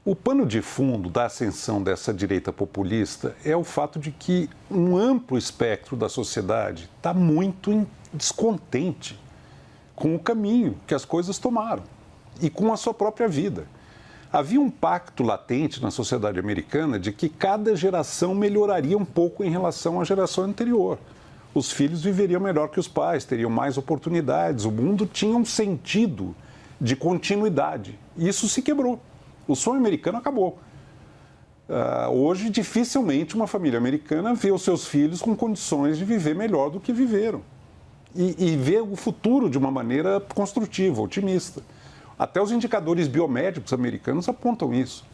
O pano de fundo da ascensão dessa direita populista é o fato de que um amplo espectro da sociedade está muito descontente com o caminho que as coisas tomaram e com a sua própria vida. Havia um pacto latente na sociedade americana de que cada geração melhoraria um pouco em relação à geração anterior. Os filhos viveriam melhor que os pais, teriam mais oportunidades, o mundo tinha um sentido de continuidade. E isso se quebrou. O sonho americano acabou. Hoje, dificilmente uma família americana vê os seus filhos com condições de viver melhor do que viveram. E vê o futuro de uma maneira construtiva, otimista. Até os indicadores biomédicos americanos apontam isso.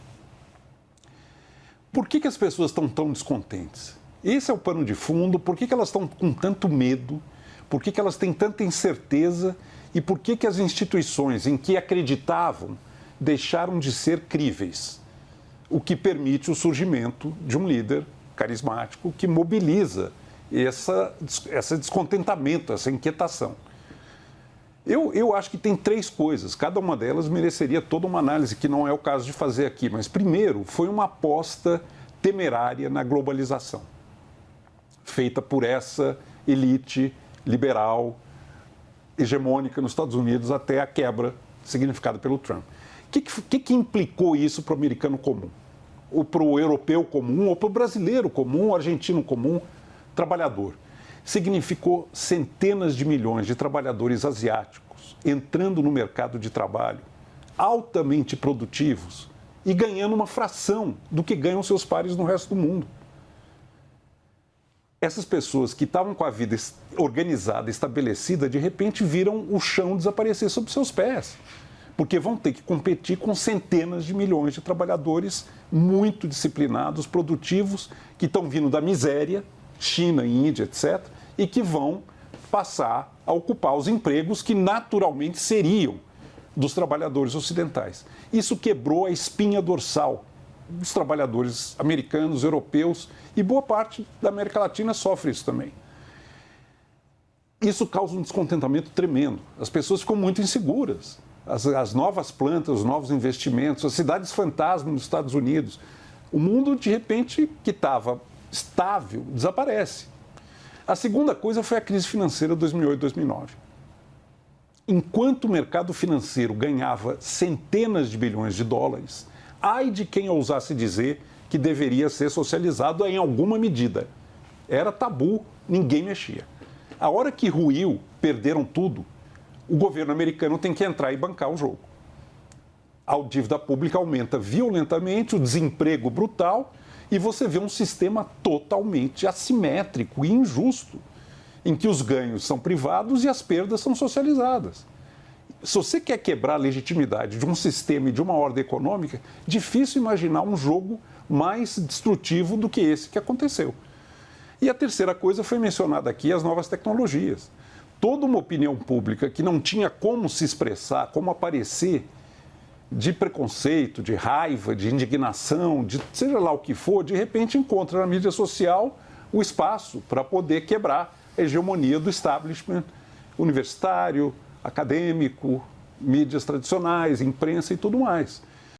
Por que as pessoas estão tão descontentes? Esse é o pano de fundo. Por que elas estão com tanto medo? Por que elas têm tanta incerteza? E por que as instituições em que acreditavam deixaram de ser críveis, o que permite o surgimento de um líder carismático que mobiliza esse descontentamento, essa inquietação. Eu acho que tem três coisas, cada uma delas mereceria toda uma análise, que não é o caso de fazer aqui, mas primeiro foi uma aposta temerária na globalização, feita por essa elite liberal, hegemônica nos Estados Unidos até a quebra significada pelo Trump. O que implicou isso para o americano comum? Ou para o europeu comum, ou para o brasileiro comum, o argentino comum, trabalhador? Significou centenas de milhões de trabalhadores asiáticos entrando no mercado de trabalho, altamente produtivos e ganhando uma fração do que ganham seus pares no resto do mundo. Essas pessoas que estavam com a vida organizada, estabelecida, de repente viram o chão desaparecer sob seus pés. Porque vão ter que competir com centenas de milhões de trabalhadores muito disciplinados, produtivos, que estão vindo da miséria, China, Índia, etc., e que vão passar a ocupar os empregos que naturalmente seriam dos trabalhadores ocidentais. Isso quebrou a espinha dorsal dos trabalhadores americanos, europeus, e boa parte da América Latina sofre isso também. Isso causa um descontentamento tremendo. As pessoas ficam muito inseguras. As novas plantas, os novos investimentos, as cidades fantasma nos Estados Unidos. O mundo, de repente, que estava estável, desaparece. A segunda coisa foi a crise financeira de 2008-2009. Enquanto o mercado financeiro ganhava centenas de bilhões de dólares, ai de quem ousasse dizer que deveria ser socializado em alguma medida. Era tabu, ninguém mexia. A hora que ruiu, perderam tudo, o governo americano tem que entrar e bancar o jogo. A dívida pública aumenta violentamente, o desemprego brutal, e você vê um sistema totalmente assimétrico e injusto, em que os ganhos são privados e as perdas são socializadas. Se você quer quebrar a legitimidade de um sistema e de uma ordem econômica, difícil imaginar um jogo mais destrutivo do que esse que aconteceu. E a terceira coisa foi mencionada aqui, as novas tecnologias. Toda uma opinião pública que não tinha como se expressar, como aparecer, de preconceito, de raiva, de indignação, de seja lá o que for, de repente encontra na mídia social o espaço para poder quebrar a hegemonia do establishment universitário, acadêmico, mídias tradicionais, imprensa e tudo mais.